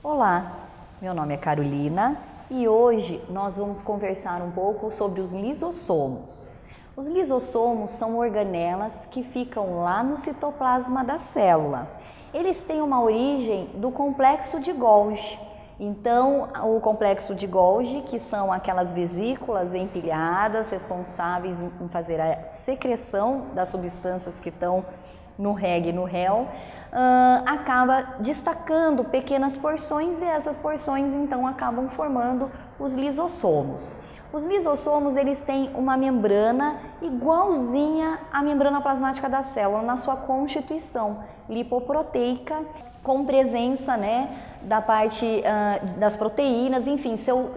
Olá, meu nome é Carolina e hoje nós vamos conversar um pouco sobre os lisossomos. Os lisossomos são organelas que ficam lá no citoplasma da célula. Eles têm uma origem do complexo de Golgi. Então, o complexo de Golgi, que são aquelas vesículas empilhadas responsáveis em fazer a secreção das substâncias que estão no reg e no réu, acaba destacando pequenas porções e essas porções então acabam formando os lisossomos. Os lisossomos eles têm uma membrana igualzinha à membrana plasmática da célula na sua constituição lipoproteica, com presença da parte das proteínas, enfim, se eu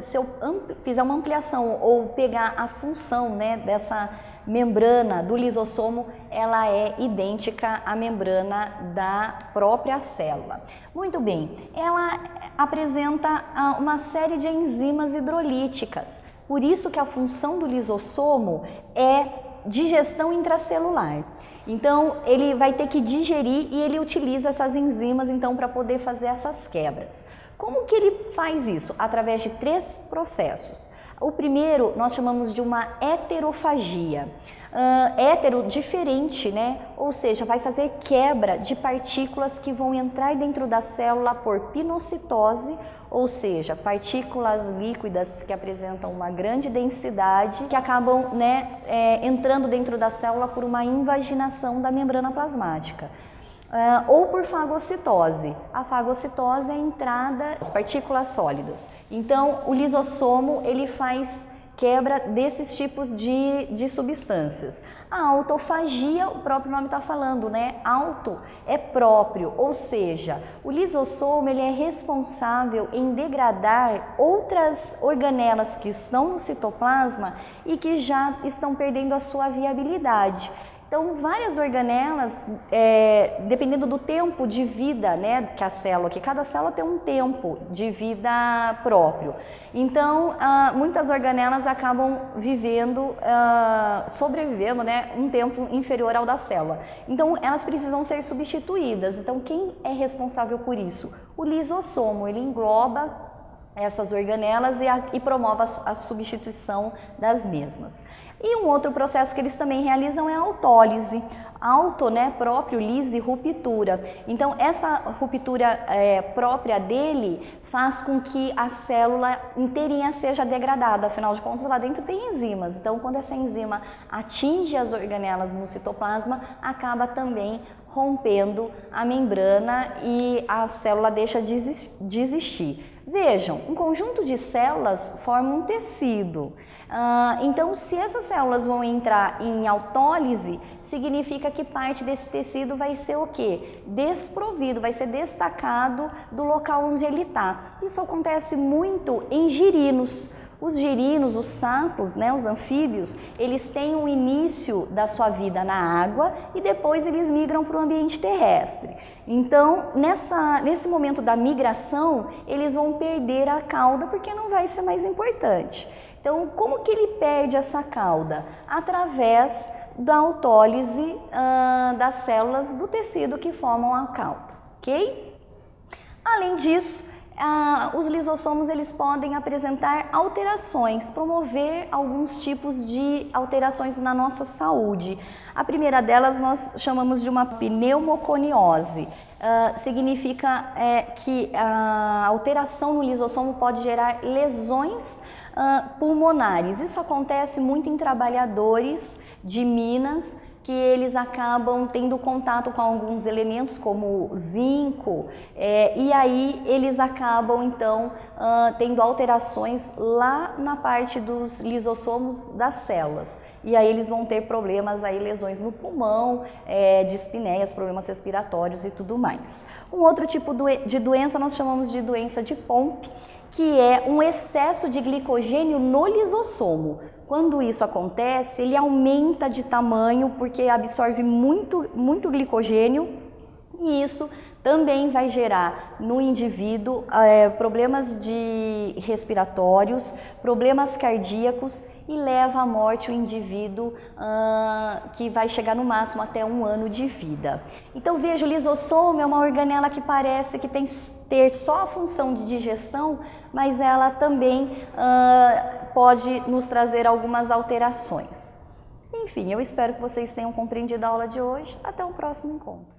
fizer uma ampliação ou pegar a função dessa membrana do lisossomo, ela é idêntica à membrana da própria célula. Muito bem, ela apresenta uma série de enzimas hidrolíticas, por isso que a função do lisossomo é digestão intracelular. Então, ele vai ter que digerir e ele utiliza essas enzimas então para poder fazer essas quebras. Como que ele faz isso? Através de 3 processos. O primeiro nós chamamos de uma heterofagia. Hétero, diferente, ou seja, vai fazer quebra de partículas que vão entrar dentro da célula por pinocitose, ou seja, partículas líquidas que apresentam uma grande densidade, que acabam entrando dentro da célula por uma invaginação da membrana plasmática. Ou por fagocitose. A fagocitose é a entrada das partículas sólidas. Então, o lisossomo ele faz quebra desses tipos de substâncias. A autofagia, o próprio nome está falando, Auto é próprio, ou seja, o lisossomo ele é responsável em degradar outras organelas que estão no citoplasma e que já estão perdendo a sua viabilidade. Então, várias organelas, dependendo do tempo de vida que cada célula tem um tempo de vida próprio. Então, muitas organelas acabam sobrevivendo um tempo inferior ao da célula. Então, elas precisam ser substituídas. Então, quem é responsável por isso? O lisossomo, ele engloba essas organelas e promove a substituição das mesmas. E um outro processo que eles também realizam é a autólise. Próprio, lise, ruptura. Então, essa ruptura própria dele faz com que a célula inteirinha seja degradada. Afinal de contas, lá dentro tem enzimas. Então, quando essa enzima atinge as organelas no citoplasma, acaba também rompendo a membrana e a célula deixa de existir. Vejam, um conjunto de células forma um tecido. Então, se essas células vão entrar em autólise, significa que parte desse tecido vai ser o quê? Desprovido, vai ser destacado do local onde ele está. Isso acontece muito em girinos. Os girinos, os sapos, os anfíbios, eles têm um início da sua vida na água e depois eles migram para o ambiente terrestre. Então, nesse momento da migração, eles vão perder a cauda porque não vai ser mais importante. Então, como que ele perde essa cauda? Através da autólise das células do tecido que formam a cauda, ok? Além disso, os lisossomos eles podem apresentar alterações, promover alguns tipos de alterações na nossa saúde. A primeira delas nós chamamos de uma pneumoconiose. Significa que a alteração no lisossomo pode gerar lesões pulmonares. Isso acontece muito em trabalhadores de minas, que eles acabam tendo contato com alguns elementos como zinco, e aí eles acabam então tendo alterações lá na parte dos lisossomos das células. E aí eles vão ter problemas, lesões no pulmão, dispneias, problemas respiratórios e tudo mais. Um outro tipo de doença nós chamamos de doença de Pompe, que é um excesso de glicogênio no lisossomo. Quando isso acontece, ele aumenta de tamanho porque absorve muito glicogênio e isso também vai gerar no indivíduo problemas respiratórios, problemas cardíacos e leva à morte o indivíduo que vai chegar no máximo até 1 ano de vida. Então veja, o lisossomo é uma organela que parece que tem ter só a função de digestão, mas ela também pode nos trazer algumas alterações. Enfim, eu espero que vocês tenham compreendido a aula de hoje. Até o próximo encontro.